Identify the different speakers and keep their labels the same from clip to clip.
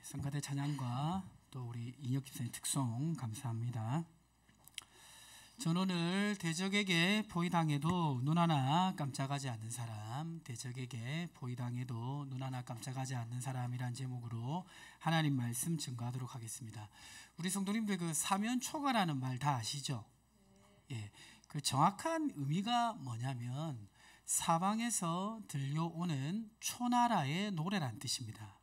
Speaker 1: 성가대 찬양과 또 우리 인혁 집사님 특송 감사합니다. 전 오늘 대적에게 포위당해도 눈 하나 깜짝하지 않는 사람, 대적에게 포위당해도 눈 하나 깜짝하지 않는 사람이란 제목으로 하나님 말씀 증거하도록 하겠습니다. 우리 성도님들 그 사면초가라는 말 다 아시죠? 예, 그 정확한 의미가 뭐냐면 사방에서 들려오는 초나라의 노래란 뜻입니다.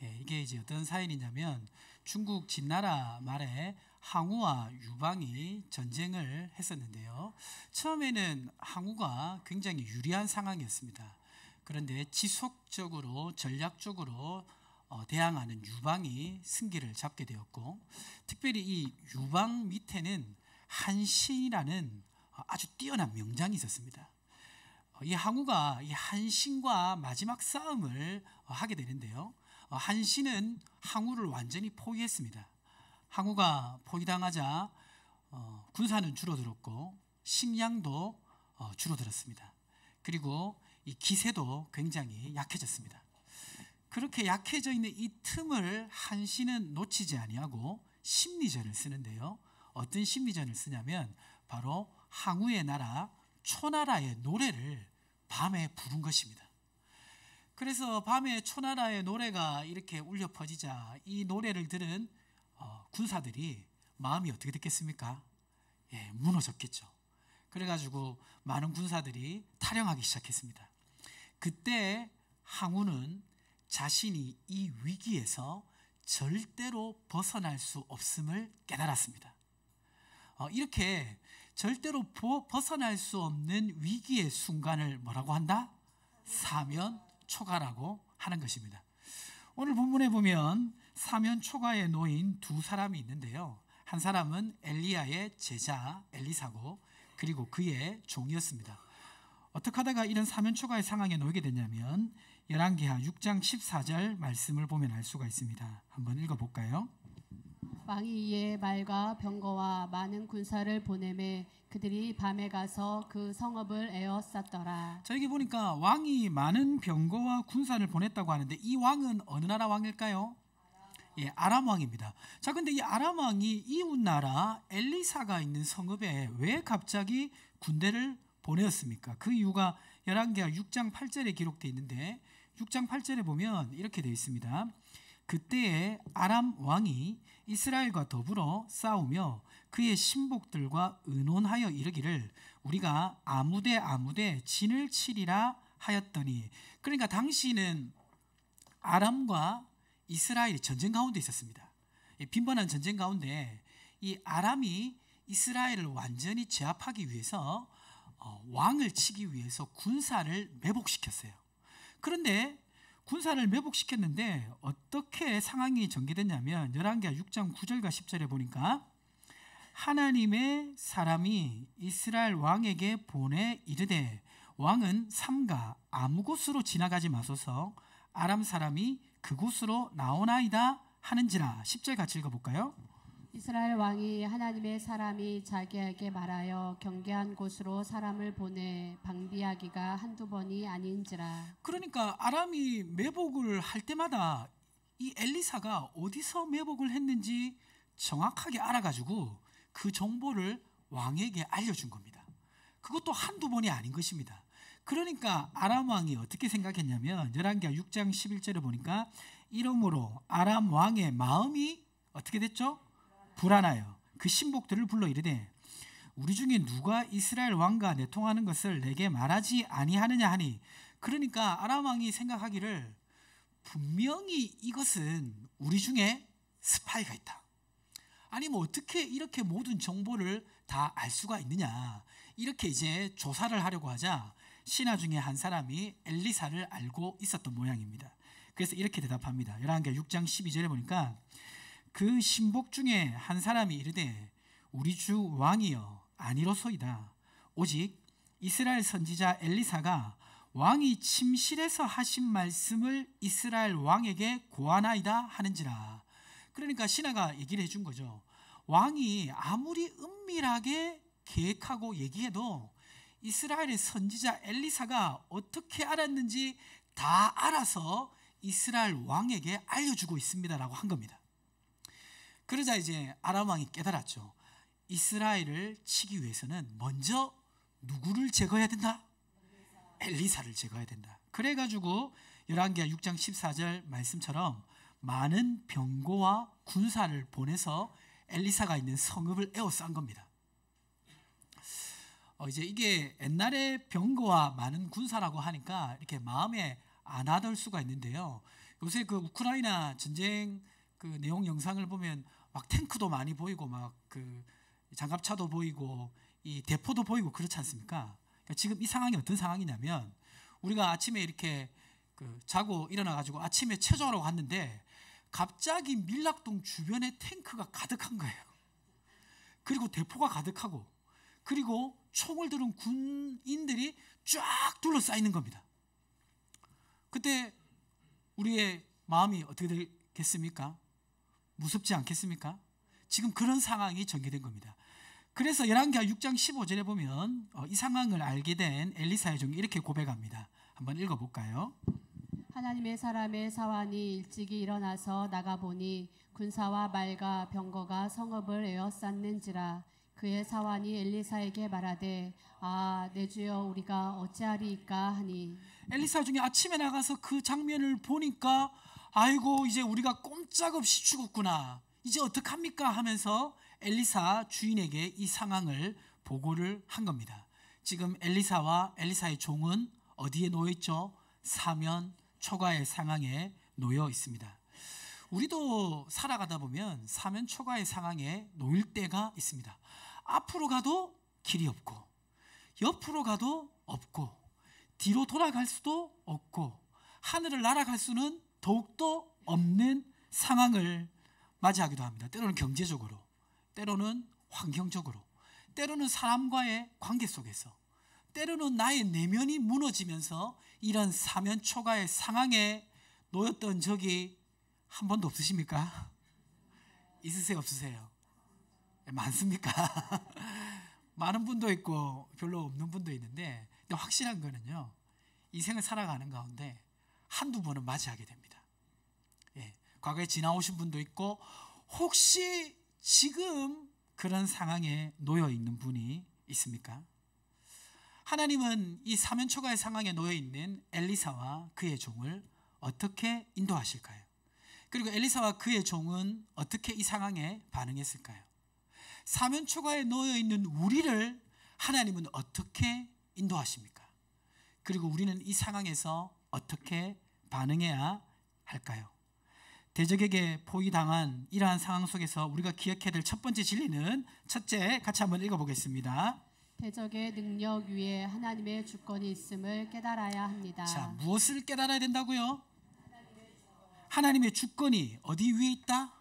Speaker 1: 예, 이게 이제 어떤 사연이냐면 중국 진나라 말에 항우와 유방이 전쟁을 했었는데요. 처음에는 항우가 굉장히 유리한 상황이었습니다. 그런데 지속적으로 전략적으로 대항하는 유방이 승기를 잡게 되었고, 특별히 이 유방 밑에는 한신이라는 아주 뛰어난 명장이 있었습니다. 이 항우가 이 한신과 마지막 싸움을 하게 되는데요. 한신은 항우를 완전히 포위했습니다. 항우가 포위당하자 군사는 줄어들었고 식량도 줄어들었습니다. 그리고 이 기세도 굉장히 약해졌습니다. 그렇게 약해져 있는 이 틈을 한신은 놓치지 아니하고 심리전을 쓰는데요. 어떤 심리전을 쓰냐면 바로 항우의 나라 초나라의 노래를 밤에 부른 것입니다. 그래서 밤에 초나라의 노래가 이렇게 울려 퍼지자 이 노래를 들은 군사들이 마음이 어떻게 됐겠습니까? 예, 무너졌겠죠. 그래가지고 많은 군사들이 탈영하기 시작했습니다. 그때 항우는 자신이 이 위기에서 절대로 벗어날 수 없음을 깨달았습니다. 이렇게 절대로 벗어날 수 없는 위기의 순간을 뭐라고 한다? 사면초가라고 하는 것입니다. 오늘 본문에 보면 사면초가에 놓인 두 사람이 있는데요. 한 사람은 엘리야의 제자 엘리사고, 그리고 그의 종이었습니다. 어떻게 하다가 이런 사면초가의 상황에 놓이게 됐냐면 열왕기하 6장 14절 말씀을 보면 알 수가 있습니다. 한번 읽어볼까요?
Speaker 2: 왕이 이에 말과 병거와 많은 군사를 보내매 그들이 밤에 가서 그 성읍을 에워쌌더라.
Speaker 1: 자, 여기 보니까 왕이 많은 병거와 군사를 보냈다고 하는데 이 왕은 어느 나라 왕일까요? 예, 아람 왕입니다. 자, 근데 이 아람 왕이 이웃 나라 엘리사가 있는 성읍에 왜 갑자기 군대를 보내었습니까? 그 이유가 열왕기하 6장 8절에 기록되어 있는데 6장 8절에 보면 이렇게 되어 있습니다. 그때에 아람 왕이 이스라엘과 더불어 싸우며 그의 신복들과 의논하여 이르기를 우리가 아무데 진을 치리라 하였더니, 그러니까 당시는 아람과 이스라엘이 전쟁 가운데 있었습니다. 빈번한 전쟁 가운데 이 아람이 이스라엘을 완전히 제압하기 위해서 왕을 치기 위해서 군사를 매복시켰어요. 그런데 군사를 매복시켰는데 어떻게 상황이 전개됐냐면 열왕기하 6장 9절과 10절에 보니까 하나님의 사람이 이스라엘 왕에게 보내 이르되 왕은 삼가 아무 곳으로 지나가지 마소서 아람 사람이 그곳으로 나오나이다 하는지라. 10절 같이 읽어볼까요?
Speaker 2: 이스라엘 왕이 하나님의 사람이 자기에게 말하여 경계한 곳으로 사람을 보내 방비하기가 한두 번이 아닌지라.
Speaker 1: 그러니까 아람이 매복을 할 때마다 이 엘리사가 어디서 매복을 했는지 정확하게 알아가지고 그 정보를 왕에게 알려준 겁니다. 그것도 한두 번이 아닌 것입니다. 그러니까 아람 왕이 어떻게 생각했냐면 열왕기하 6장 11절에 보니까 이러므로 아람 왕의 마음이 어떻게 됐죠? 불안하여 그 신복들을 불러 이르되 우리 중에 누가 이스라엘 왕과 내통하는 것을 내게 말하지 아니하느냐 하니, 그러니까 아람 왕이 생각하기를 분명히 이것은 우리 중에 스파이가 있다. 아니 뭐 어떻게 이렇게 모든 정보를 다 알 수가 있느냐, 이렇게 이제 조사를 하려고 하자 신하 중에 한 사람이 엘리사를 알고 있었던 모양입니다. 그래서 이렇게 대답합니다. 열왕기하 6장 12절에 보니까 그 신복 중에 한 사람이 이르되 우리 주 왕이여 아니로소이다. 오직 이스라엘 선지자 엘리사가 왕이 침실에서 하신 말씀을 이스라엘 왕에게 고하나이다 하는지라. 그러니까 신하가 얘기를 해준 거죠. 왕이 아무리 은밀하게 계획하고 얘기해도 이스라엘의 선지자 엘리사가 어떻게 알았는지 다 알아서 이스라엘 왕에게 알려주고 있습니다라고 한 겁니다. 그러자 이제 아람 왕이 깨달았죠. 이스라엘을 치기 위해서는 먼저 누구를 제거해야 된다? 엘리사를 제거해야 된다. 그래가지고 열왕기하 6장 14절 말씀처럼 많은 병거와 군사를 보내서 엘리사가 있는 성읍을 에워싼 겁니다. 이제 이게 옛날에 병거와 많은 군사라고 하니까 이렇게 마음에 안 와닿을 수가 있는데요. 요새 그 우크라이나 전쟁 그 내용 영상을 보면 막 탱크도 많이 보이고 막 그 장갑차도 보이고 이 대포도 보이고 그렇지 않습니까? 그러니까 지금 이 상황이 어떤 상황이냐면 우리가 아침에 이렇게 그 자고 일어나 가지고 아침에 체조하러 갔는데 갑자기 밀락동 주변에 탱크가 가득한 거예요. 그리고 대포가 가득하고 그리고 총을 들은 군인들이 쫙 둘러싸이는 겁니다. 그때 우리의 마음이 어떻게 되겠습니까? 무섭지 않겠습니까? 지금 그런 상황이 전개된 겁니다. 그래서 열왕기하 6장 15절에 보면 이 상황을 알게 된 엘리사의 종이 이렇게 고백합니다. 한번 읽어볼까요?
Speaker 2: 하나님의 사람의 사환이 일찍이 일어나서 나가보니 군사와 말과 병거가 성읍을 에워쌌는지라. 그의 사환이 엘리사에게 말하되 내 주여 우리가 어찌하리이까 하니.
Speaker 1: 엘리사 중에 아침에 나가서 그 장면을 보니까 아이고 이제 우리가 꼼짝없이 죽었구나, 이제 어떡합니까 하면서 엘리사 주인에게 이 상황을 보고를 한 겁니다. 지금 엘리사와 엘리사의 종은 어디에 놓여 있죠? 사면 초가의 상황에 놓여 있습니다. 우리도 살아가다 보면 사면 초가의 상황에 놓일 때가 있습니다. 앞으로 가도 길이 없고 옆으로 가도 없고 뒤로 돌아갈 수도 없고 하늘을 날아갈 수는 더욱더 없는 상황을 맞이하기도 합니다. 때로는 경제적으로, 때로는 환경적으로, 때로는 사람과의 관계 속에서, 때로는 나의 내면이 무너지면서 이런 사면 초가의 상황에 놓였던 적이 한 번도 없으십니까? 있으세요, 없으세요? 많습니까? 많은 분도 있고 별로 없는 분도 있는데, 근데 확실한 거는요, 이 생을 살아가는 가운데 한두 번은 맞이하게 됩니다. 과거에 지나오신 분도 있고 혹시 지금 그런 상황에 놓여 있는 분이 있습니까? 하나님은 이 사면초가의 상황에 놓여 있는 엘리사와 그의 종을 어떻게 인도하실까요? 그리고 엘리사와 그의 종은 어떻게 이 상황에 반응했을까요? 사면초가에 놓여 있는 우리를 하나님은 어떻게 인도하십니까? 그리고 우리는 이 상황에서 어떻게 반응해야 할까요? 대적에게 포위당한 이러한 상황 속에서 우리가 기억해야 될 첫 번째 진리는, 첫째, 같이 한번 읽어보겠습니다.
Speaker 2: 대적의 능력 위에 하나님의 주권이 있음을 깨달아야 합니다.
Speaker 1: 자, 무엇을 깨달아야 된다고요? 하나님의 주권이 어디 위에 있다?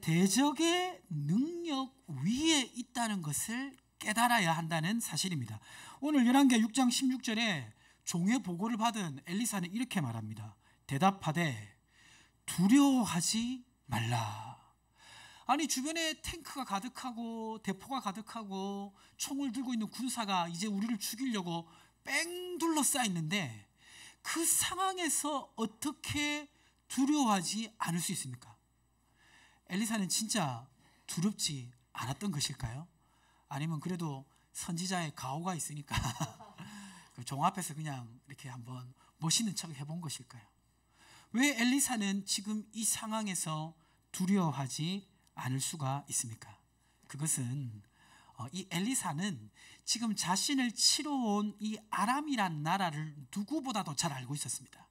Speaker 1: 대적의 능력 위에 있다는 것을 깨달아야 한다는 사실입니다. 오늘 열왕기하 6장 16절에 종의 보고를 받은 엘리사는 이렇게 말합니다. 대답하되 두려워하지 말라. 아니, 주변에 탱크가 가득하고 대포가 가득하고 총을 들고 있는 군사가 이제 우리를 죽이려고 뺑 둘러싸여 있는데 그 상황에서 어떻게 두려워하지 않을 수 있습니까? 엘리사는 진짜 두렵지 않았던 것일까요? 아니면 그래도 선지자의 가오가 있으니까 그 종 앞에서 그냥 이렇게 한번 멋있는 척 해본 것일까요? 왜 엘리사는 지금 이 상황에서 두려워하지 않을 수가 있습니까? 그것은 이 엘리사는 지금 자신을 치러 온 이 아람이란 나라를 누구보다도 잘 알고 있었습니다.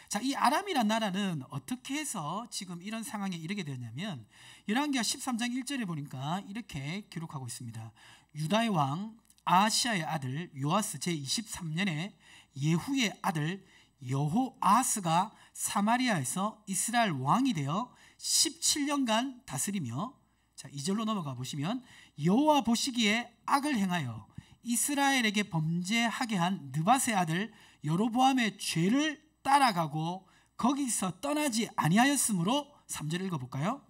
Speaker 1: 자, 이 아람이란 나라는 어떻게 해서 지금 이런 상황에 이르게 되었냐면 열왕기하 13장 1절에 보니까 이렇게 기록하고 있습니다. 유다의 왕 아하시아의 아들 요아스 제23년에 예후의 아들 여호아스가 사마리아에서 이스라엘 왕이 되어 17년간 다스리며, 자, 2절로 넘어가 보시면 여호와 보시기에 악을 행하여 이스라엘에게 범죄하게 한 느밧의 아들 여로보암의 죄를 따라가고 거기서 떠나지 아니하였으므로, 3절 읽어볼까요?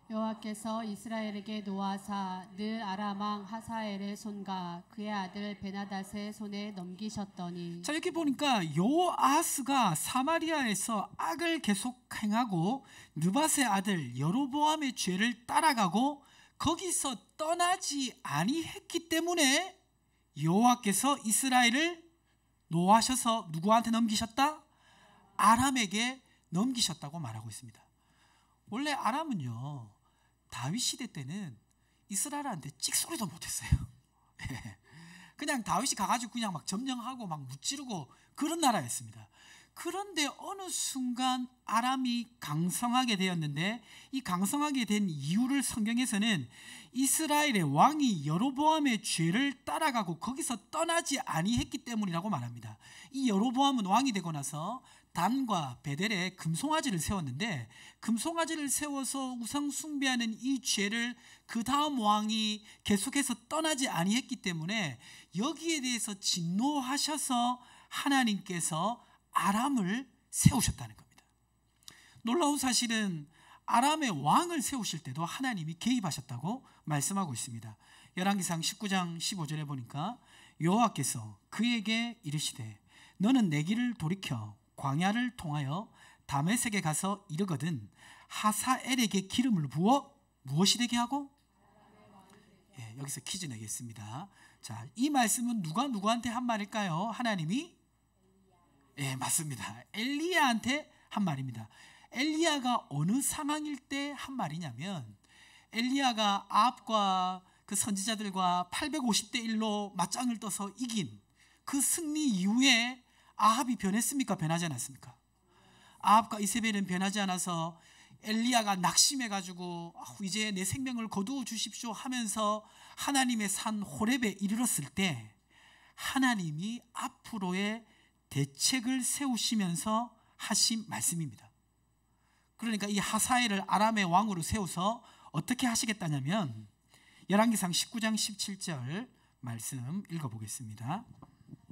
Speaker 2: 여호와께서 이스라엘에게 노하사 늘 아람 왕 하사엘의 손과 그의 아들 베나닷의 손에 넘기셨더니.
Speaker 1: 자, 여기 보니까 요아스가 사마리아에서 악을 계속 행하고 느밧의 아들 여로보암의 죄를 따라가고 거기서 떠나지 아니했기 때문에 여호와께서 이스라엘을 노하셔서 누구한테 넘기셨다? 아람에게 넘기셨다고 말하고 있습니다. 원래 아람은요, 다윗 시대 때는 이스라엘한테 찍소리도 못했어요. 그냥 다윗이 가가지고 그냥 막 점령하고 막 무찌르고 그런 나라였습니다. 그런데 어느 순간 아람이 강성하게 되었는데, 이 강성하게 된 이유를 성경에서는 이스라엘의 왕이 여로보암의 죄를 따라가고 거기서 떠나지 아니했기 때문이라고 말합니다. 이 여로보암은 왕이 되고 나서 단과 베델에 금송아지를 세웠는데, 금송아지를 세워서 우상 숭배하는 이 죄를 그 다음 왕이 계속해서 떠나지 아니했기 때문에 여기에 대해서 진노하셔서 하나님께서 아람을 세우셨다는 겁니다. 놀라운 사실은 아람의 왕을 세우실 때도 하나님이 개입하셨다고 말씀하고 있습니다. 열왕기상 19장 15절에 보니까 여호와께서 그에게 이르시되 너는 내 길을 돌이켜 광야를 통하여 다메섹에 가서 이르거든 하사엘에게 기름을 부어 무엇이 되게 하고? 여기서 퀴즈 내겠습니다. 자, 이 말씀은 누가 누구한테 한 말일까요? 하나님이? 맞습니다. 엘리야한테 한 말입니다. 엘리야가 어느 상황일 때 한 말이냐면, 엘리야가 아합과 그 선지자들과 850대 1로 맞짱을 떠서 이긴 그 승리 이후에 아합이 변했습니까? 변하지 않았습니까? 아합과 이세벨은 변하지 않아서 엘리야가 낙심해가지고 이제 내 생명을 거두어 주십시오 하면서 하나님의 산 호렙에 이르렀을 때 하나님이 앞으로의 대책을 세우시면서 하신 말씀입니다. 그러니까 이 하사엘을 아람의 왕으로 세워서 어떻게 하시겠다냐면, 열왕기상 19장 17절 말씀 읽어보겠습니다.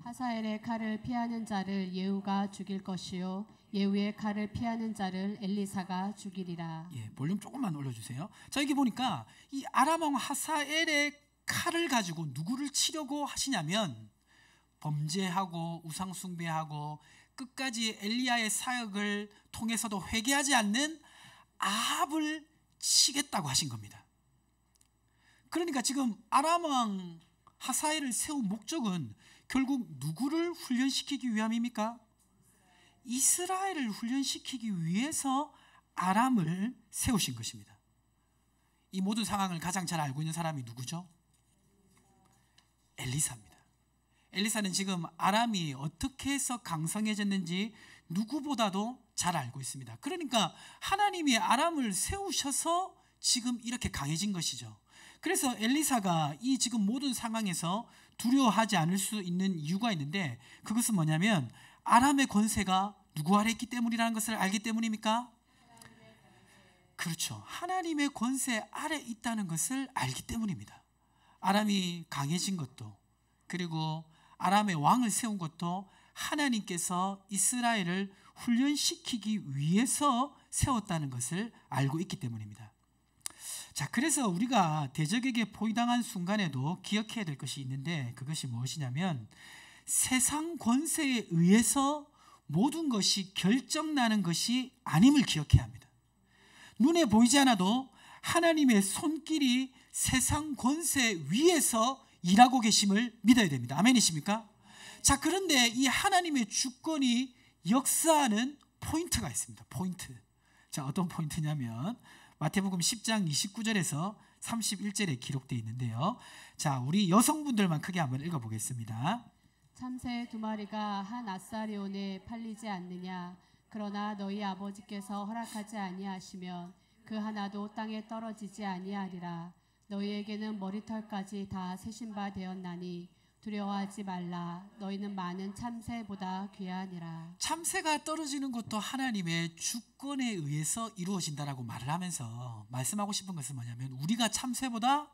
Speaker 2: 하사엘의 칼을 피하는 자를 예후가 죽일 것이요 예후의 칼을 피하는 자를 엘리사가 죽이리라.
Speaker 1: 볼륨 조금만 올려주세요. 자, 여기 보니까 이 아람 왕 하사엘의 칼을 가지고 누구를 치려고 하시냐면, 범죄하고 우상 숭배하고 끝까지 엘리야의 사역을 통해서도 회개하지 않는 아합을 치겠다고 하신 겁니다. 그러니까 지금 아람 왕 하사엘을 세운 목적은 결국 누구를 훈련시키기 위함입니까? 이스라엘을 훈련시키기 위해서 아람을 세우신 것입니다. 이 모든 상황을 가장 잘 알고 있는 사람이 누구죠? 엘리사입니다. 엘리사는 지금 아람이 어떻게 해서 강성해졌는지 누구보다도 잘 알고 있습니다. 그러니까 하나님이 아람을 세우셔서 지금 이렇게 강해진 것이죠. 그래서 엘리사가 이 지금 모든 상황에서 두려워하지 않을 수 있는 이유가 있는데, 그것은 뭐냐면 아람의 권세가 누구 아래 있기 때문이라는 것을 알기 때문입니까? 그렇죠. 하나님의 권세 아래 있다는 것을 알기 때문입니다. 아람이 강해진 것도, 그리고 아람의 왕을 세운 것도 하나님께서 이스라엘을 훈련시키기 위해서 세웠다는 것을 알고 있기 때문입니다. 자, 그래서 우리가 대적에게 포위당한 순간에도 기억해야 될 것이 있는데, 그것이 무엇이냐면 세상 권세에 의해서 모든 것이 결정나는 것이 아님을 기억해야 합니다. 눈에 보이지 않아도 하나님의 손길이 세상 권세 위에서 일하고 계심을 믿어야 됩니다. 아멘이십니까? 자, 그런데 이 하나님의 주권이 역사하는 포인트가 있습니다. 포인트. 자, 어떤 포인트냐면 마태복음 10장 29절에서 31절에 기록되어 있는데요. 자, 우리 여성분들만 크게 한번 읽어보겠습니다.
Speaker 2: 참새 2마리가 한 아사리온에 팔리지 않느냐? 그러나 너희 아버지께서 허락하지 아니하시면 그 하나도 땅에 떨어지지 아니하리라. 너희에게는 머리털까지 다 세신 바 되었나니 두려워하지 말라. 너희는 많은 참새보다 귀하니라.
Speaker 1: 참새가 떨어지는 것도 하나님의 주권에 의해서 이루어진다라고 말을 하면서 말씀하고 싶은 것은 뭐냐면, 우리가 참새보다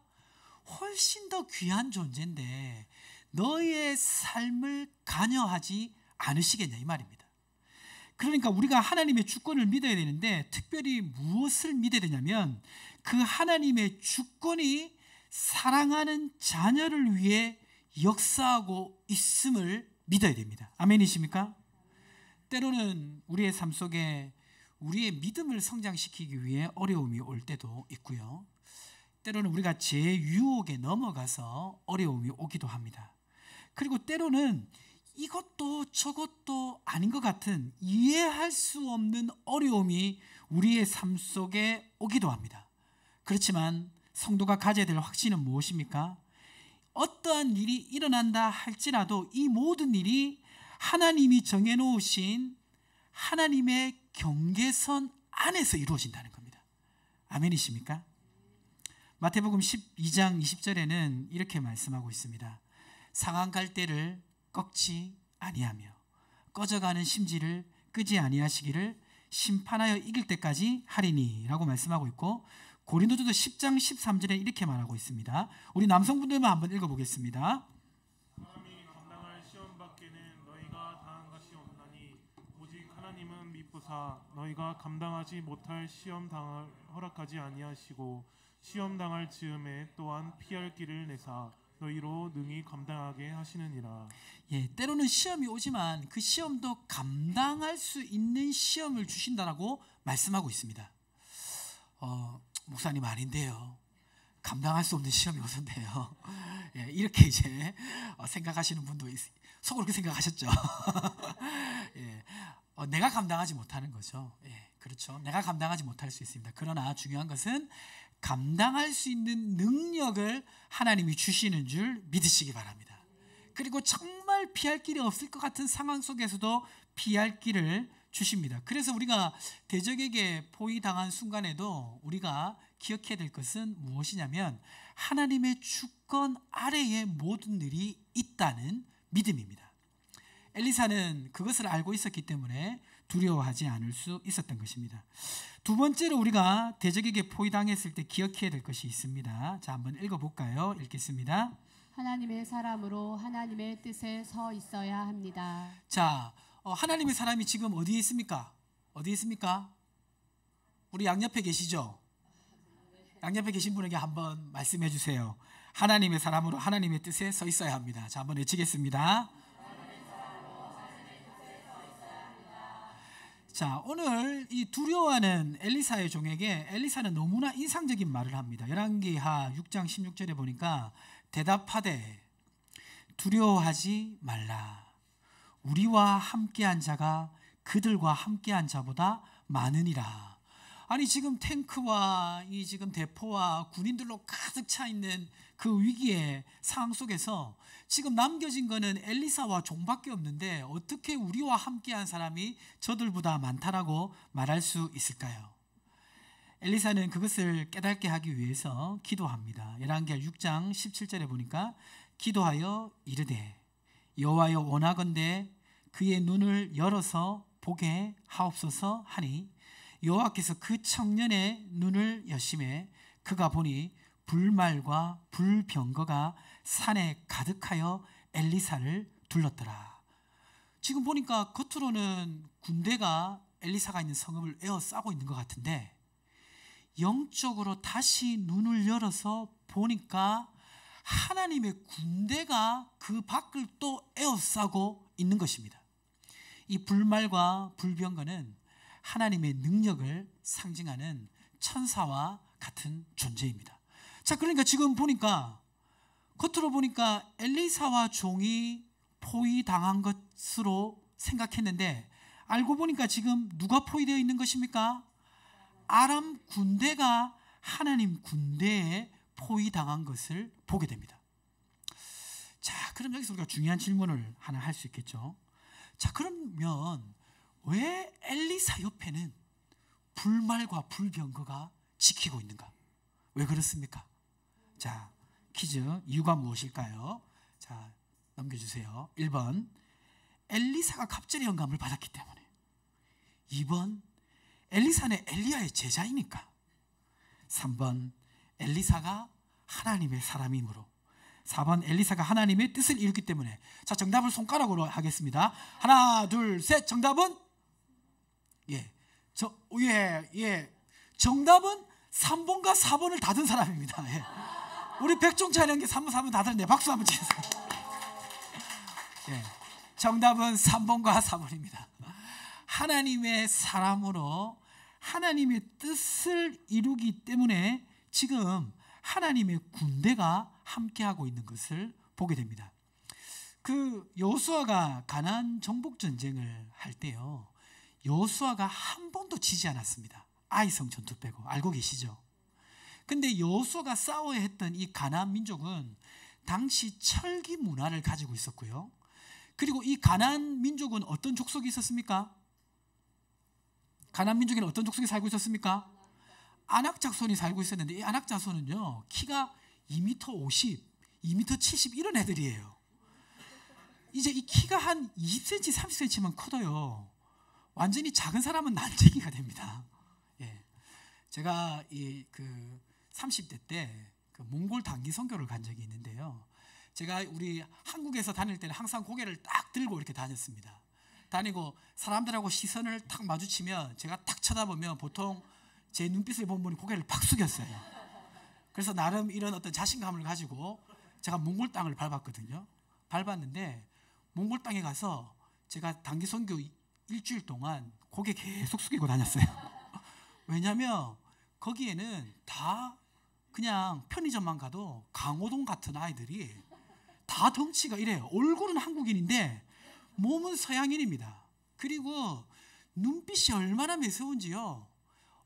Speaker 1: 훨씬 더 귀한 존재인데 너희의 삶을 관여하지 않으시겠냐 이 말입니다. 그러니까 우리가 하나님의 주권을 믿어야 되는데 특별히 무엇을 믿어야 되냐면 그 하나님의 주권이 사랑하는 자녀를 위해 역사하고 있음을 믿어야 됩니다. 아멘이십니까? 때로는 우리의 삶 속에 우리의 믿음을 성장시키기 위해 어려움이 올 때도 있고요. 때로는 우리가 제 유혹에 넘어가서 어려움이 오기도 합니다. 그리고 때로는 이것도 저것도 아닌 것 같은 이해할 수 없는 어려움이 우리의 삶 속에 오기도 합니다. 그렇지만 성도가 가져야 될 확신은 무엇입니까? 어떠한 일이 일어난다 할지라도 이 모든 일이 하나님이 정해놓으신 하나님의 경계선 안에서 이루어진다는 겁니다. 아멘이십니까? 마태복음 12장 20절에는 이렇게 말씀하고 있습니다. 상한 갈대를 꺾지 아니하며 꺼져가는 심지를 끄지 아니하시기를 심판하여 이길 때까지 하리니 라고 말씀하고 있고, 고린도전서 10장 13절에 이렇게 말하고 있습니다. 우리 남성분들만 한번 읽어보겠습니다.
Speaker 3: 사람이 감당할 시험 밖에는 너희가 당한 것이 없나니 오직 하나님은 미쁘사 너희가 감당하지 못할 시험 당을 허락하지 아니하시고 시험 당할 즈음에 또한 피할 길을 내사 너희로 능히 감당하게 하시느니라.
Speaker 1: 예, 때로는 시험이 오지만 그 시험도 감당할 수 있는 시험을 주신다라고 말씀하고 있습니다. 목사님 아닌데요. 감당할 수 없는 시험이 오던데요. 예, 이렇게 이제 생각하시는 분도 속으로 그렇게 생각하셨죠. 예, 내가 감당하지 못하는 거죠. 예, 그렇죠. 내가 감당하지 못할 수 있습니다. 그러나 중요한 것은 감당할 수 있는 능력을 하나님이 주시는 줄 믿으시기 바랍니다. 그리고 정말 피할 길이 없을 것 같은 상황 속에서도 피할 길을 주십니다. 그래서 우리가 대적에게 포위당한 순간에도 우리가 기억해야 될 것은 무엇이냐면 하나님의 주권 아래에 모든 일이 있다는 믿음입니다. 엘리사는 그것을 알고 있었기 때문에 두려워하지 않을 수 있었던 것입니다. 두 번째로 우리가 대적에게 포위당했을 때 기억해야 될 것이 있습니다. 자, 한번 읽어볼까요? 읽겠습니다.
Speaker 2: 하나님의 사람으로 하나님의 뜻에 서 있어야 합니다.
Speaker 1: 자, 하나님의 사람이 지금 어디에 있습니까? 어디에 있습니까? 우리 양옆에 계시죠? 양옆에 계신 분에게 한번 말씀해 주세요. 하나님의 사람으로 하나님의 뜻에 서 있어야 합니다. 자, 한번 외치겠습니다. 자, 오늘 이 두려워하는 엘리사의 종에게 엘리사는 너무나 인상적인 말을 합니다. 열왕기하 6장 16절에 보니까 대답하되 두려워하지 말라. 우리와 함께한 자가 그들과 함께한 자보다 많으니라. 아니 지금 탱크와 이 지금 대포와 군인들로 가득 차 있는 그 위기의 상황 속에서 지금 남겨진 거는 엘리사와 종밖에 없는데 어떻게 우리와 함께한 사람이 저들보다 많다라고 말할 수 있을까요? 엘리사는 그것을 깨닫게 하기 위해서 기도합니다. 열왕기하 6장 17절에 보니까 기도하여 이르되 여호와여 원하건대 그의 눈을 열어서 보게 하옵소서 하니 여호와께서 그 청년의 눈을 여심해 그가 보니 불말과 불병거가 산에 가득하여 엘리사를 둘렀더라. 지금 보니까 겉으로는 군대가 엘리사가 있는 성읍을 에워싸고 있는 것 같은데 영적으로 다시 눈을 열어서 보니까 하나님의 군대가 그 밖을 또 에워싸고 있는 것입니다. 이 불말과 불병거는 하나님의 능력을 상징하는 천사와 같은 존재입니다. 자, 그러니까 지금 보니까 겉으로 보니까 엘리사와 종이 포위당한 것으로 생각했는데 알고 보니까 지금 누가 포위되어 있는 것입니까? 아람 군대가 하나님 군대에 포위당한 것을 보게 됩니다. 자, 그럼 여기서 우리가 중요한 질문을 하나 할 수 있겠죠. 자, 그러면 왜 엘리사 옆에는 불말과 불병거가 지키고 있는가? 왜 그렇습니까? 자, 퀴즈 이유가 무엇일까요? 자, 넘겨주세요. 1번 엘리사가 갑절의 영감을 받았기 때문에. 2번 엘리사는 엘리야의 제자이니까. 3번 엘리사가 하나님의 사람이므로. 4번 엘리사가 하나님의 뜻을 이루기 때문에. 자, 정답을 손가락으로 하겠습니다. 하나, 둘, 셋. 정답은 예, 정답은 3번과 4번을 다 든 사람입니다. 예. 우리 백종찬 형님 3번, 4번 다 들었네. 박수 한번 치세요. 예, 정답은 3번과 4번입니다. 하나님의 사람으로 하나님의 뜻을 이루기 때문에 지금 하나님의 군대가 함께하고 있는 것을 보게 됩니다. 그 여호수아가 가나안 정복 전쟁을 할 때요, 여호수아가 한 번도 지지 않았습니다. 아이성 전투 빼고. 알고 계시죠? 근데 여호수아가 싸워야 했던 이 가나안 민족은 당시 철기 문화를 가지고 있었고요, 그리고 이 가나안 민족은 어떤 족속이 있었습니까? 가나안 민족에는 어떤 족속이 살고 있었습니까? 아낙 자손이 살고 있었는데, 이 아낙 자손은요 키가 2m 50, 2m 70 이런 애들이에요. 이제 이 키가 한 20cm, 30cm만 커도요 완전히 작은 사람은 난쟁이가 됩니다. 예, 제가 그 30대 때 그 몽골 단기 선교를 간 적이 있는데요, 제가 우리 한국에서 다닐 때는 항상 고개를 딱 들고 이렇게 다녔습니다. 다니고 사람들하고 시선을 탁 마주치면 제가 탁 쳐다보면 보통 제 눈빛을 본 분이 고개를 팍 숙였어요. 그래서 나름 이런 어떤 자신감을 가지고 제가 몽골 땅을 밟았거든요. 밟았는데 몽골 땅에 가서 제가 단기 선교 일주일 동안 고개 계속 숙이고 다녔어요. 왜냐하면 거기에는 다 그냥 편의점만 가도 강호동 같은 아이들이 다 덩치가 이래요. 얼굴은 한국인인데 몸은 서양인입니다. 그리고 눈빛이 얼마나 매서운지요,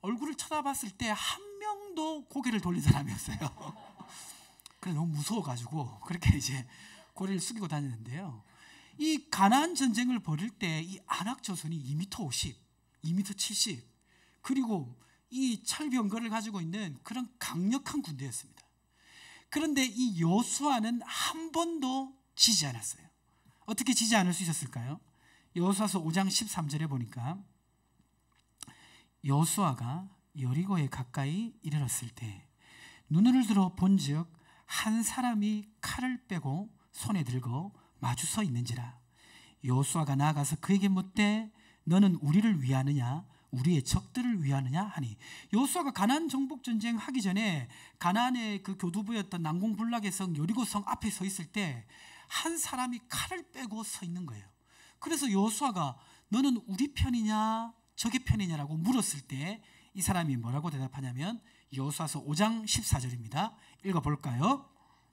Speaker 1: 얼굴을 쳐다봤을 때 한 명도 고개를 돌린 사람이었어요. 그래 너무 무서워가지고 그렇게 이제 고개를 숙이고 다녔는데요, 이 가나안 전쟁을 벌일 때 이 아낙 자손이 2m 50, 2m 70, 그리고 이 철병거를 가지고 있는 그런 강력한 군대였습니다. 그런데 이 여호수아는 한 번도 지지 않았어요. 어떻게 지지 않을 수 있었을까요? 여호수아서 5장 13절에 보니까 여호수아가 여리고에 가까이 이르렀을 때 눈을 들어 본즉 한 사람이 칼을 빼고 손에 들고 마주 서 있는지라. 여호수아가 나아가서 그에게 묻되 너는 우리를 위하느냐 우리의 적들을 위하느냐 하니, 여호수아가 가나안 정복 전쟁 하기 전에 가나안의 그 교두보였던 난공불락의 성 여리고 성 앞에 서 있을 때 한 사람이 칼을 빼고 서 있는 거예요. 그래서 여호수아가 너는 우리 편이냐 적의 편이냐라고 물었을 때 이 사람이 뭐라고 대답하냐면 여호수아서 5장 14절입니다. 읽어볼까요?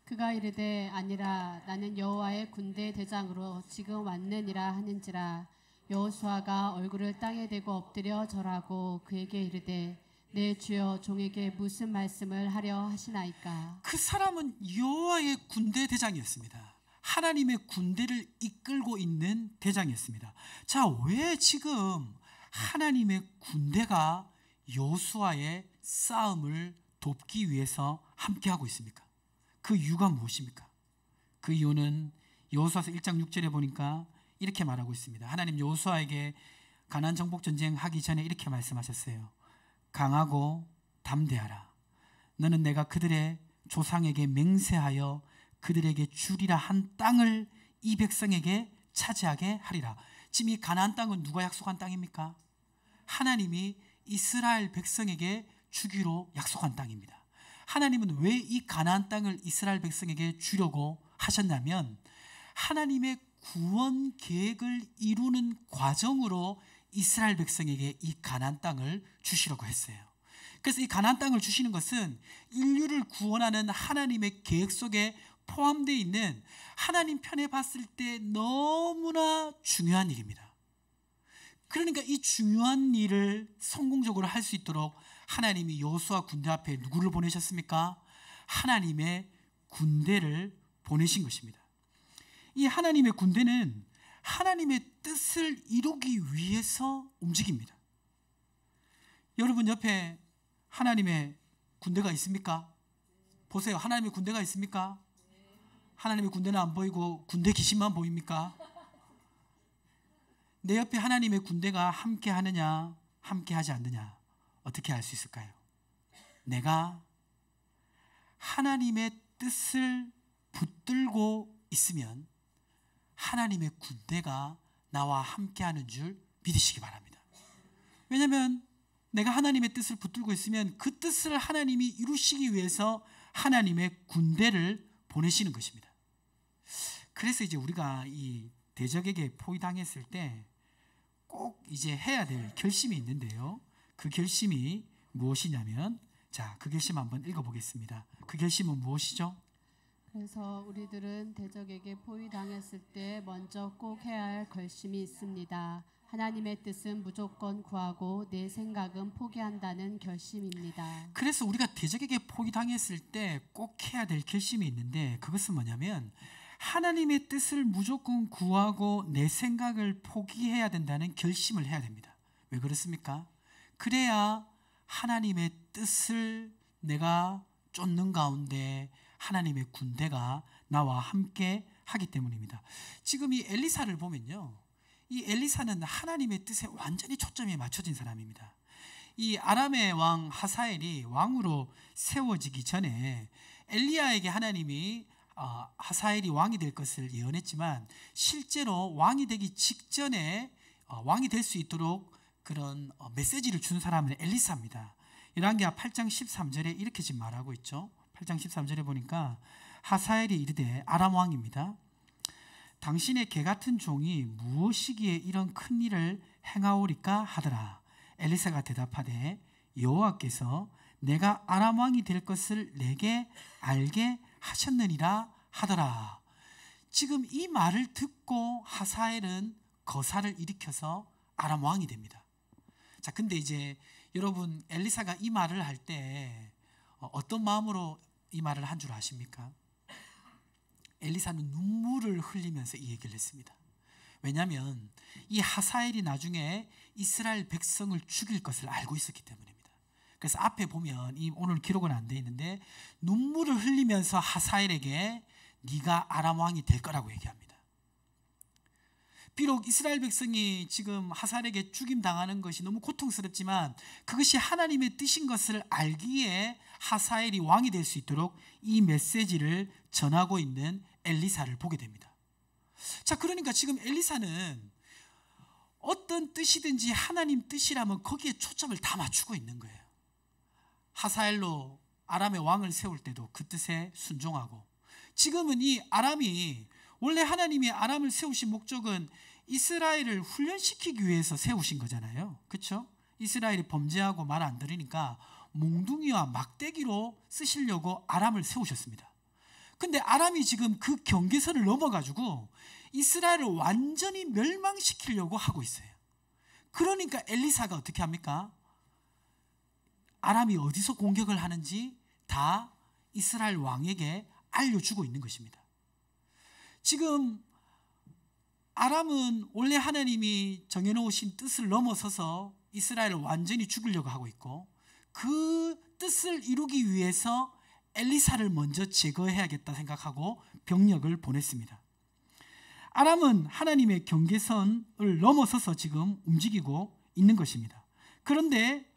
Speaker 2: 그가 이르되 아니라 나는 여호와의 군대 대장으로 지금 왔느니라 하는지라. 여호수아가 얼굴을 땅에 대고 엎드려 절하고 그에게 이르되 내 주여 종에게 무슨 말씀을 하려 하시나이까.
Speaker 1: 그 사람은 여호와의 군대 대장이었습니다. 하나님의 군대를 이끌고 있는 대장이었습니다. 자, 왜 지금 하나님의 군대가 여호수아의 싸움을 돕기 위해서 함께하고 있습니까? 그 이유가 무엇입니까? 그 이유는 여호수아서 1장 6절에 보니까 이렇게 말하고 있습니다. 하나님 여호수아에게 가나안 정복 전쟁 하기 전에 이렇게 말씀하셨어요. 강하고 담대하라. 너는 내가 그들의 조상에게 맹세하여 그들에게 주리라 한 땅을 이 백성에게 차지하게 하리라. 지금 이 가나안 땅은 누가 약속한 땅입니까? 하나님이 이스라엘 백성에게 주기로 약속한 땅입니다. 하나님은 왜 이 가나안 땅을 이스라엘 백성에게 주려고 하셨냐면 하나님의 구원 계획을 이루는 과정으로 이스라엘 백성에게 이 가나안 땅을 주시려고 했어요. 그래서 이 가나안 땅을 주시는 것은 인류를 구원하는 하나님의 계획 속에 포함되어 있는 하나님 편에 봤을 때 너무나 중요한 일입니다. 그러니까 이 중요한 일을 성공적으로 할 수 있도록 하나님이 여호수아 군대 앞에 누구를 보내셨습니까? 하나님의 군대를 보내신 것입니다. 이 하나님의 군대는 하나님의 뜻을 이루기 위해서 움직입니다. 여러분 옆에 하나님의 군대가 있습니까? 보세요. 하나님의 군대가 있습니까? 하나님의 군대는 안 보이고 군대 귀신만 보입니까? 내 옆에 하나님의 군대가 함께 하느냐 함께 하지 않느냐 어떻게 알 수 있을까요? 내가 하나님의 뜻을 붙들고 있으면 하나님의 군대가 나와 함께 하는 줄 믿으시기 바랍니다. 왜냐하면 내가 하나님의 뜻을 붙들고 있으면 그 뜻을 하나님이 이루시기 위해서 하나님의 군대를 보내시는 것입니다. 그래서 이제 우리가 이 대적에게 포위당했을 때 꼭 이제 해야 될 결심이 있는데요. 그 결심이 무엇이냐면, 자, 그 결심 한번 읽어보겠습니다. 그 결심은 무엇이죠?
Speaker 2: 그래서 우리들은 대적에게 포위당했을 때 먼저 꼭 해야 할 결심이 있습니다. 하나님의 뜻은 무조건 구하고 내 생각은 포기한다는 결심입니다.
Speaker 1: 그래서 우리가 대적에게 포위당했을 때 꼭 해야 될 결심이 있는데, 그것은 뭐냐면 하나님의 뜻을 무조건 구하고 내 생각을 포기해야 된다는 결심을 해야 됩니다. 왜 그렇습니까? 그래야 하나님의 뜻을 내가 쫓는 가운데 하나님의 군대가 나와 함께 하기 때문입니다. 지금 이 엘리사를 보면요, 이 엘리사는 하나님의 뜻에 완전히 초점이 맞춰진 사람입니다. 이 아람의 왕 하사엘이 왕으로 세워지기 전에 엘리야에게 하나님이 하사엘이 왕이 될 것을 예언했지만, 실제로 왕이 되기 직전에 왕이 될 수 있도록 그런 메시지를 준 사람은 엘리사입니다. 열왕기하 8장 13절에 이렇게 지금 말하고 있죠. 8장 13절에 보니까 하사엘이 이르되, 아람 왕입니다. 당신의 개같은 종이 무엇이기에 이런 큰 일을 행하오리까 하더라. 엘리사가 대답하되, 여호와께서 내가 아람 왕이 될 것을 내게 알게 하셨느니라 하더라. 지금 이 말을 듣고 하사엘은 거사를 일으켜서 아람 왕이 됩니다. 자, 근데 이제 여러분, 엘리사가 이 말을 할 때 어떤 마음으로 이 말을 한 줄 아십니까? 엘리사는 눈물을 흘리면서 이 얘기를 했습니다. 왜냐하면 이 하사엘이 나중에 이스라엘 백성을 죽일 것을 알고 있었기 때문입니다. 그래서 앞에 보면, 오늘 기록은 안 돼 있는데, 눈물을 흘리면서 하사엘에게 네가 아람 왕이 될 거라고 얘기합니다. 비록 이스라엘 백성이 지금 하사엘에게 죽임당하는 것이 너무 고통스럽지만 그것이 하나님의 뜻인 것을 알기에 하사엘이 왕이 될 수 있도록 이 메시지를 전하고 있는 엘리사를 보게 됩니다. 자, 그러니까 지금 엘리사는 어떤 뜻이든지 하나님 뜻이라면 거기에 초점을 다 맞추고 있는 거예요. 하사엘로 아람의 왕을 세울 때도 그 뜻에 순종하고, 지금은 이 아람이, 원래 하나님이 아람을 세우신 목적은 이스라엘을 훈련시키기 위해서 세우신 거잖아요. 그렇죠? 이스라엘이 범죄하고 말 안 들으니까 몽둥이와 막대기로 쓰시려고 아람을 세우셨습니다. 근데 아람이 지금 그 경계선을 넘어가지고 이스라엘을 완전히 멸망시키려고 하고 있어요. 그러니까 엘리사가 어떻게 합니까? 아람이 어디서 공격을 하는지 다 이스라엘 왕에게 알려주고 있는 것입니다. 지금 아람은 원래 하나님이 정해놓으신 뜻을 넘어서서 이스라엘을 완전히 죽이려고 하고 있고, 그 뜻을 이루기 위해서 엘리사를 먼저 제거해야겠다 생각하고 병력을 보냈습니다. 아람은 하나님의 경계선을 넘어서서 지금 움직이고 있는 것입니다. 그런데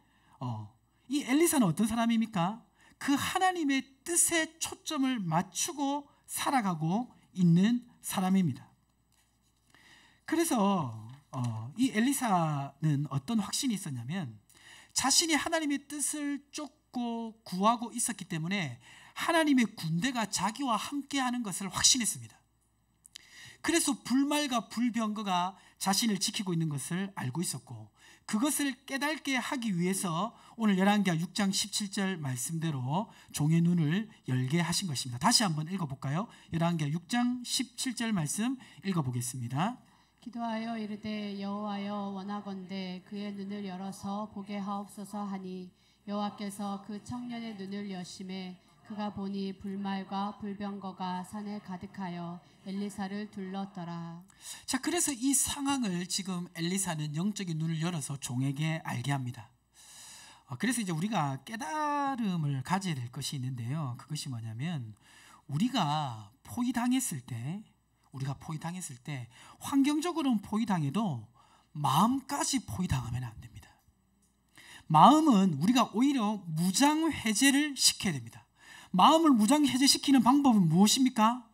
Speaker 1: 이 엘리사는 어떤 사람입니까? 그 하나님의 뜻에 초점을 맞추고 살아가고 있는 사람입니다. 그래서 이 엘리사는 어떤 확신이 있었냐면, 자신이 하나님의 뜻을 쫓고 구하고 있었기 때문에 하나님의 군대가 자기와 함께하는 것을 확신했습니다. 그래서 불말과 불병거가 자신을 지키고 있는 것을 알고 있었고, 그것을 깨닫게 하기 위해서 오늘 열왕기하 6장 17절 말씀대로 종의 눈을 열게 하신 것입니다. 다시 한번 읽어볼까요? 열왕기하 6장 17절 말씀 읽어보겠습니다.
Speaker 2: 기도하여 이르되, 여호와여, 원하건대 그의 눈을 열어서 보게 하옵소서 하니, 여호와께서 그 청년의 눈을 여심해 그가 보니 불말과 불병거가 산에 가득하여 엘리사를 둘렀더라.
Speaker 1: 자, 그래서 이 상황을 지금 엘리사는 영적인 눈을 열어서 종에게 알게 합니다. 그래서 이제 우리가 깨달음을 가져야 될 것이 있는데요. 그것이 뭐냐면, 우리가 포위당했을 때 환경적으로는 포위당해도 마음까지 포위당하면 안 됩니다. 마음은 우리가 오히려 무장해제를 시켜야 됩니다. 마음을 무장해제시키는 방법은 무엇입니까?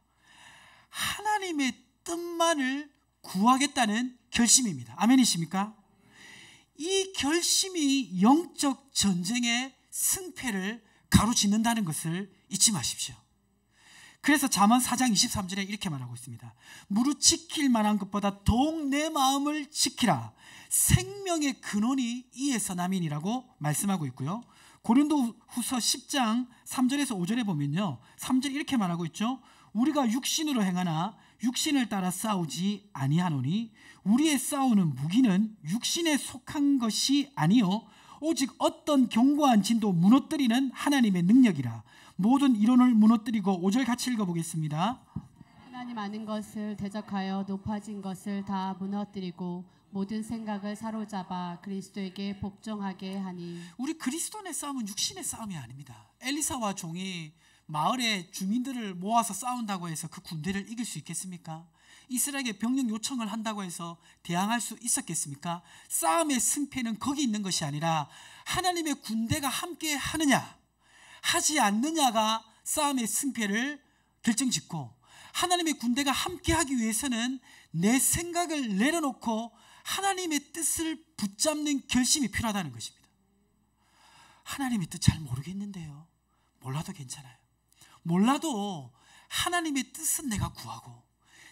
Speaker 1: 하나님의 뜻만을 구하겠다는 결심입니다. 아멘이십니까? 이 결심이 영적 전쟁의 승패를 가로짓는다는 것을 잊지 마십시오. 그래서 잠언 4장 23절에 이렇게 말하고 있습니다. 무릇 지킬 만한 것보다 더욱 내 마음을 지키라. 생명의 근원이 이에서 남이니라고 말씀하고 있고요. 고린도후서 10장 3절에서 5절에 보면요, 3절 이렇게 말하고 있죠. 우리가 육신으로 행하나 육신을 따라 싸우지 아니하노니 우리의 싸우는 무기는 육신에 속한 것이 아니요 오직 어떤 견고한 진도 무너뜨리는 하나님의 능력이라. 모든 이론을 무너뜨리고 5절 같이 읽어보겠습니다.
Speaker 2: 하나님 아는 것을 대적하여 높아진 것을 다 무너뜨리고 모든 생각을 사로잡아 그리스도에게 복종하게 하니.
Speaker 1: 우리 그리스도인의 싸움은 육신의 싸움이 아닙니다. 엘리사와 종이 마을의 주민들을 모아서 싸운다고 해서 그 군대를 이길 수 있겠습니까? 이스라엘에게 병력 요청을 한다고 해서 대항할 수 있었겠습니까? 싸움의 승패는 거기 있는 것이 아니라 하나님의 군대가 함께 하느냐 하지 않느냐가 싸움의 승패를 결정짓고, 하나님의 군대가 함께 하기 위해서는 내 생각을 내려놓고 하나님의 뜻을 붙잡는 결심이 필요하다는 것입니다. 하나님의 뜻 잘 모르겠는데요. 몰라도 괜찮아요. 몰라도 하나님의 뜻은 내가 구하고,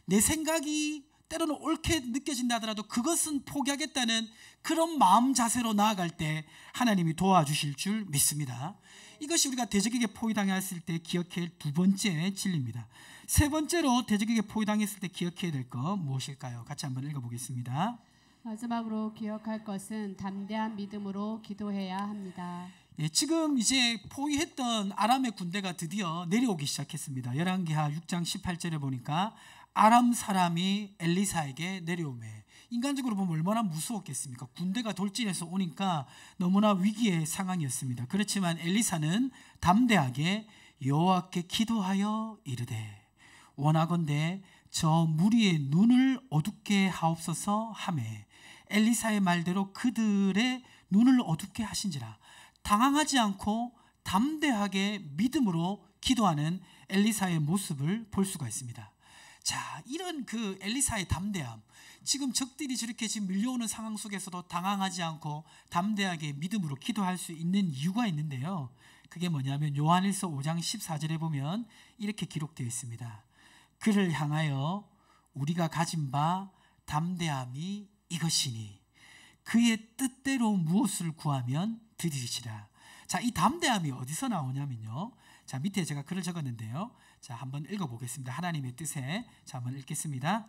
Speaker 1: 내 생각이 때로는 옳게 느껴진다 하더라도 그것은 포기하겠다는 그런 마음 자세로 나아갈 때 하나님이 도와주실 줄 믿습니다. 이것이 우리가 대적에게 포위당했을 때 기억해야 할 두 번째 진리입니다. 세 번째로 대적에게 포위당했을 때 기억해야 될 것 무엇일까요? 같이 한번 읽어보겠습니다.
Speaker 2: 마지막으로 기억할 것은 담대한 믿음으로 기도해야 합니다.
Speaker 1: 예, 지금 이제 포위했던 아람의 군대가 드디어 내려오기 시작했습니다. 열왕기하 6장 18절에 보니까 아람 사람이 엘리사에게 내려오매, 인간적으로 보면 얼마나 무서웠겠습니까? 군대가 돌진해서 오니까 너무나 위기의 상황이었습니다. 그렇지만 엘리사는 담대하게 여호와께 기도하여 이르되 원하건대 저 무리의 눈을 어둡게 하옵소서 하매, 엘리사의 말대로 그들의 눈을 어둡게 하신지라. 당황하지 않고 담대하게 믿음으로 기도하는 엘리사의 모습을 볼 수가 있습니다. 자, 이런 그 엘리사의 담대함, 지금 적들이 저렇게 지금 밀려오는 상황 속에서도 당황하지 않고 담대하게 믿음으로 기도할 수 있는 이유가 있는데요, 그게 뭐냐면 요한일서 5장 14절에 보면 이렇게 기록되어 있습니다. 그를 향하여 우리가 가진 바 담대함이 이것이니 그의 뜻대로 무엇을 구하면 드리시라. 자, 이 담대함이 어디서 나오냐면요, 자, 밑에 제가 글을 적었는데요, 자, 한번 읽어보겠습니다. 하나님의 뜻에, 자, 한번 읽겠습니다.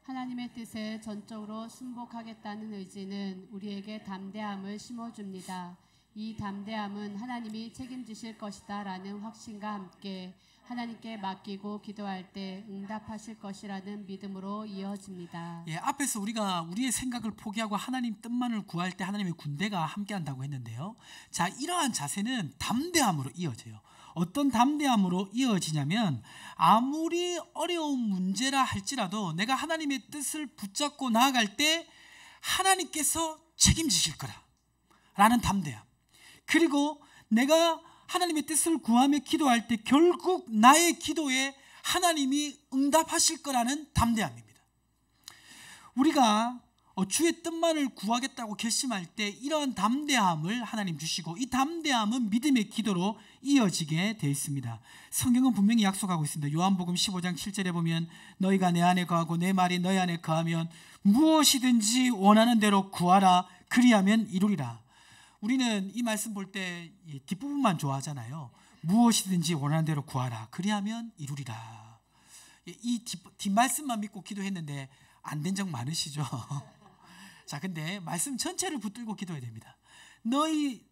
Speaker 2: 하나님의 뜻에 전적으로 순복하겠다는 의지는 우리에게 담대함을 심어줍니다. 이 담대함은 하나님이 책임지실 것이다 라는 확신과 함께 하나님께 맡기고 기도할 때 응답하실 것이라는 믿음으로 이어집니다.
Speaker 1: 예, 앞에서 우리가 우리의 생각을 포기하고 하나님 뜻만을 구할 때 하나님의 군대가 함께한다고 했는데요, 자, 이러한 자세는 담대함으로 이어져요. 어떤 담대함으로 이어지냐면, 아무리 어려운 문제라 할지라도 내가 하나님의 뜻을 붙잡고 나아갈 때 하나님께서 책임지실 거라 라는 담대함, 그리고 내가 하나님의 뜻을 구하며 기도할 때 결국 나의 기도에 하나님이 응답하실 거라는 담대함입니다. 우리가 주의 뜻만을 구하겠다고 결심할 때 이러한 담대함을 하나님 주시고, 이 담대함은 믿음의 기도로 이어지게 되어 있습니다. 성경은 분명히 약속하고 있습니다. 요한복음 15장 7절에 보면 너희가 내 안에 거하고 내 말이 너희 안에 거하면 무엇이든지 원하는 대로 구하라 그리하면 이루리라. 우리는 이 말씀 볼 때 뒷부분만 좋아하잖아요. 무엇이든지 원하는 대로 구하라 그리하면 이루리라. 이 뒷말씀만 믿고 기도했는데 안 된 적 많으시죠? 자, 근데 말씀 전체를 붙들고 기도해야 됩니다.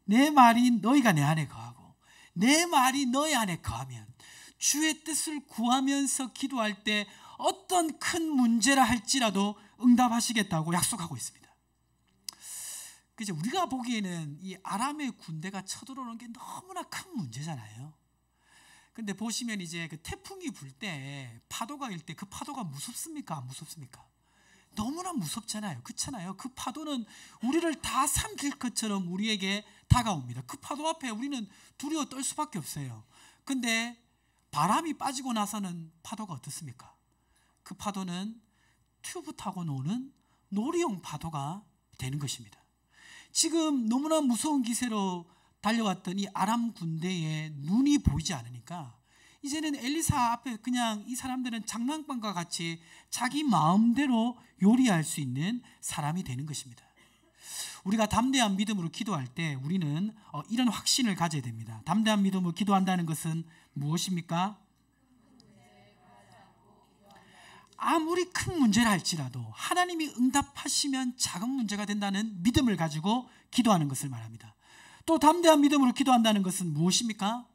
Speaker 1: 내 말이 너희가 내 안에 거하고 내 말이 너희 안에 거하면, 주의 뜻을 구하면서 기도할 때 어떤 큰 문제라 할지라도 응답하시겠다고 약속하고 있습니다. 그죠? 우리가 보기에는 이 아람의 군대가 쳐들어오는 게 너무나 큰 문제잖아요. 근데 보시면 이제 그 태풍이 불 때, 파도가 일 때 그 파도가 무섭습니까? 안 무섭습니까? 너무나 무섭잖아요. 그렇잖아요. 그 파도는 우리를 다 삼킬 것처럼 우리에게 다가옵니다. 그 파도 앞에 우리는 두려워 떨 수밖에 없어요. 근데 바람이 빠지고 나서는 파도가 어떻습니까? 그 파도는 튜브 타고 노는 놀이용 파도가 되는 것입니다. 지금 너무나 무서운 기세로 달려왔던 이 아람 군대에 눈이 보이지 않으니까 이제는 엘리사 앞에 그냥 이 사람들은 장난감과 같이 자기 마음대로 요리할 수 있는 사람이 되는 것입니다. 우리가 담대한 믿음으로 기도할 때 우리는 이런 확신을 가져야 됩니다. 담대한 믿음으로 기도한다는 것은 무엇입니까? 아무리 큰 문제라 할지라도 하나님이 응답하시면 작은 문제가 된다는 믿음을 가지고 기도하는 것을 말합니다. 또 담대한 믿음으로 기도한다는 것은 무엇입니까?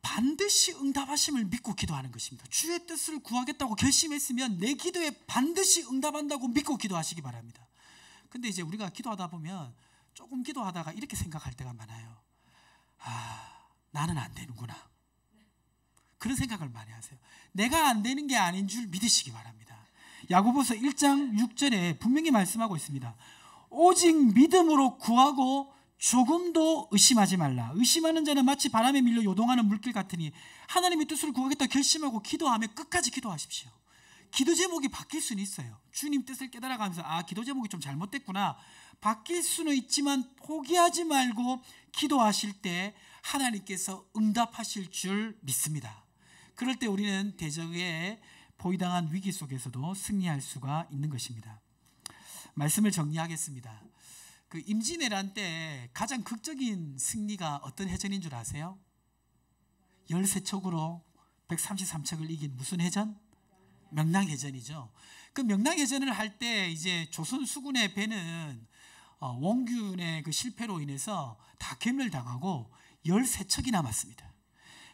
Speaker 1: 반드시 응답하심을 믿고 기도하는 것입니다. 주의 뜻을 구하겠다고 결심했으면 내 기도에 반드시 응답한다고 믿고 기도하시기 바랍니다. 근데 이제 우리가 기도하다 보면 조금 기도하다가 이렇게 생각할 때가 많아요. 나는 안 되는구나. 그런 생각을 많이 하세요. 내가 안 되는 게 아닌 줄 믿으시기 바랍니다. 야고보서 1장 6절에 분명히 말씀하고 있습니다. 오직 믿음으로 구하고 조금도 의심하지 말라. 의심하는 자는 마치 바람에 밀려 요동하는 물길 같으니 하나님의 뜻을 구하겠다 결심하고 기도하며 끝까지 기도하십시오. 기도 제목이 바뀔 수는 있어요. 주님 뜻을 깨달아가면서 기도 제목이 좀 잘못됐구나. 바뀔 수는 있지만 포기하지 말고 기도하실 때 하나님께서 응답하실 줄 믿습니다. 그럴 때 우리는 대적에 포위당한 위기 속에서도 승리할 수가 있는 것입니다. 말씀을 정리하겠습니다. 그 임진왜란 때 가장 극적인 승리가 어떤 해전인 줄 아세요? 13척으로 133척을 이긴 무슨 해전? 명랑해전이죠. 그 명랑해전을 할 때 이제 조선 수군의 배는 원균의 그 실패로 인해서 다 괴멸당하고 13척이 남았습니다.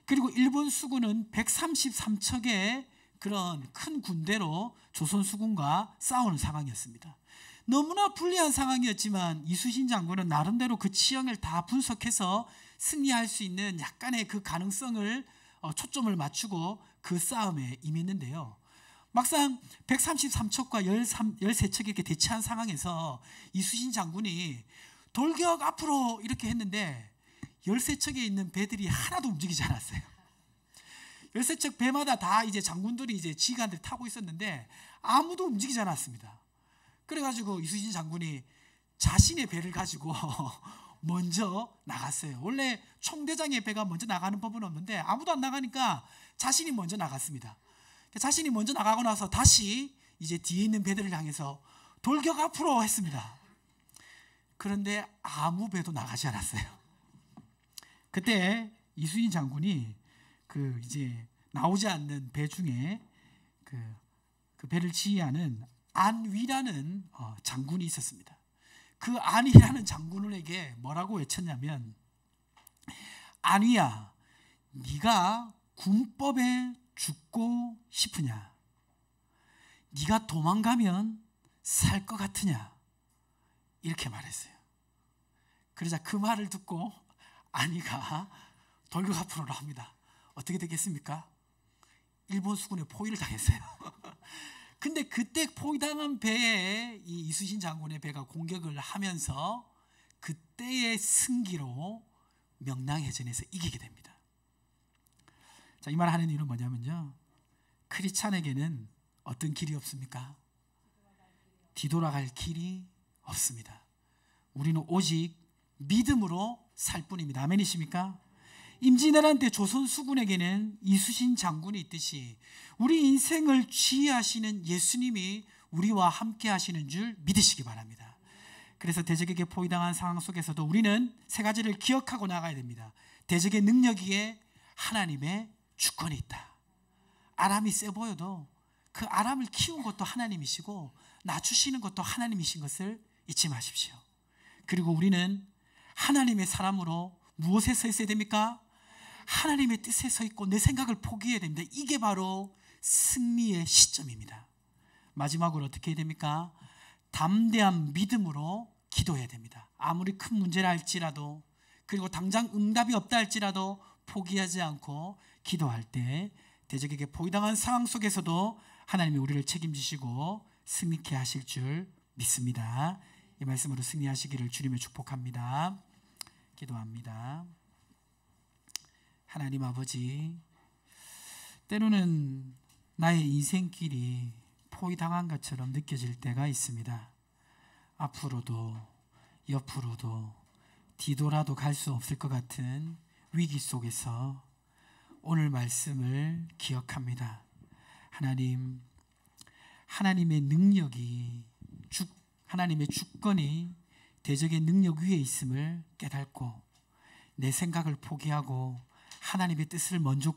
Speaker 1: 그리고 일본 수군은 133척의 그런 큰 군대로 조선 수군과 싸우는 상황이었습니다. 너무나 불리한 상황이었지만 이순신 장군은 나름대로 그 치형을 다 분석해서 승리할 수 있는 약간의 그 가능성을 초점을 맞추고 그 싸움에 임했는데요. 막상 133척과 13척이 이렇게 대치한 상황에서 이순신 장군이 돌격 앞으로 이렇게 했는데 13척에 있는 배들이 하나도 움직이지 않았어요. 13척 배마다 다 이제 장군들이 이제 지휘관들이 타고 있었는데 아무도 움직이지 않았습니다. 그래가지고 이순신 장군이 자신의 배를 가지고 먼저 나갔어요. 원래 총대장의 배가 먼저 나가는 법은 없는데 아무도 안 나가니까 자신이 먼저 나갔습니다. 자신이 먼저 나가고 나서 다시 이제 뒤에 있는 배들을 향해서 돌격 앞으로 했습니다. 그런데 아무 배도 나가지 않았어요. 그때 이순신 장군이 그 이제 나오지 않는 배 중에 그 배를 지휘하는 안위라는 장군이 있었습니다. 그 안위라는 장군에게 뭐라고 외쳤냐면, 안위야, 네가 군법에 죽고 싶으냐? 네가 도망가면 살 것 같으냐? 이렇게 말했어요. 그러자 그 말을 듣고 안위가 돌격 앞으로 나옵니다. 어떻게 되겠습니까? 일본 수군에 포위를 당했어요. 근데 그때 포위당한 배에 이 이순신 장군의 배가 공격을 하면서 그때의 승기로 명랑해전에서 이기게 됩니다. 자, 이 말 하는 이유는 뭐냐면요, 크리스찬에게는 어떤 길이 없습니까? 뒤돌아갈 길이 없습니다. 우리는 오직 믿음으로 살 뿐입니다. 아멘이십니까? 임진왜란 때 조선 수군에게는 이순신 장군이 있듯이 우리 인생을 지휘하시는 예수님이 우리와 함께 하시는 줄 믿으시기 바랍니다. 그래서 대적에게 포위당한 상황 속에서도 우리는 세 가지를 기억하고 나가야 됩니다. 대적의 능력 위에 하나님의 주권이 있다. 아람이 세 보여도 그 아람을 키운 것도 하나님이시고 낮추시는 것도 하나님이신 것을 잊지 마십시오. 그리고 우리는 하나님의 사람으로 무엇에 서 있어야 됩니까? 하나님의 뜻에 서 있고 내 생각을 포기해야 됩니다. 이게 바로 승리의 시점입니다. 마지막으로 어떻게 해야 됩니까? 담대한 믿음으로 기도해야 됩니다. 아무리 큰 문제라 할지라도, 그리고 당장 응답이 없다 할지라도 포기하지 않고 기도할 때 대적에게 포위당한 상황 속에서도 하나님이 우리를 책임지시고 승리케 하실 줄 믿습니다. 이 말씀으로 승리하시기를 주님의 축복합니다. 기도합니다. 하나님 아버지, 때로는 나의 인생길이 포위당한 것처럼 느껴질 때가 있습니다. 앞으로도 옆으로도 뒤돌아도 갈 수 없을 것 같은 위기 속에서 오늘 말씀을 기억합니다. 하나님의 능력이 하나님의 주권이 대적의 능력 위에 있음을 깨닫고 내 생각을 포기하고 하나님의 뜻을 먼저